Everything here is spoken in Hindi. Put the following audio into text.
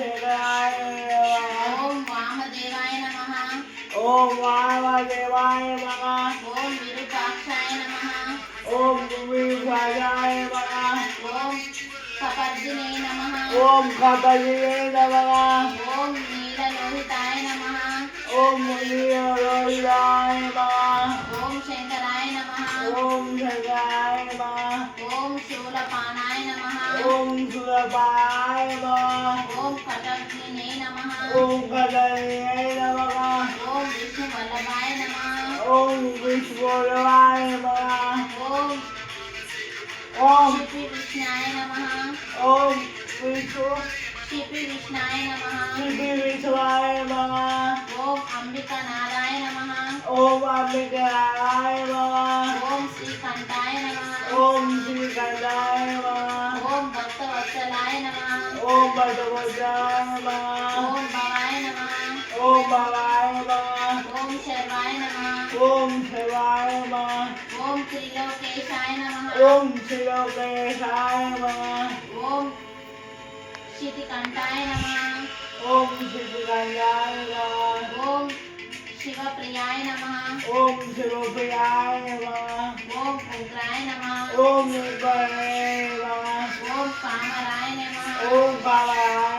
शेखराय नमः। ओम वामदेवाय नमः। ओम वामदेवाय नमः। ओम विरूपाक्षाय नमः। ओम विरूपाक्षाय नमः। ओम कपर्दिने नमः। ओम कपालिने नमः। ओम नीललोहिताय नमः। ओम नीललोहिताय नमः। ओम शंकराय नमः। ओम शंकराय नमः। ओम शूलपानाय नमः। ओम शूलपानाय नमः। ओम कटग्निने नमः। ओम कटग्निने नमः। ओम विष्णुवल्लभाय नमः। ओम विष्णुवल्लभाय नमः। ओम ओम श्रीकृष्णाय नमः। ओम विष्णु श्रीकृष्णाय नमः। विष्णुवाय नमः। ओम अंबिकानाथाय नमः। ओम अंबिकानाथाय नमः। ओम श्रीकंठाय नमः। ओम श्रीकंठाय नमः। ओम भक्तवत्सलाय नमः। ओम भक्तवत्सलाय नमः। ओम भवाय नमः। ओम भवाय नमः। ओम शर्वाय नमः। ओम शिवाय नमः। ओम त्रिलोकेशाय नमः। ओम त्रिलोकेशाय नमः। ओम शितिकंठाय नमः। ओम शिवकल्याय नमः। ओम शिवप्रियाय नमः। ओम शिवप्रियाय नमः। ओम उग्राय नमः। ओम उग्राय नमः। ओम कामराय नमः। ओम कामराय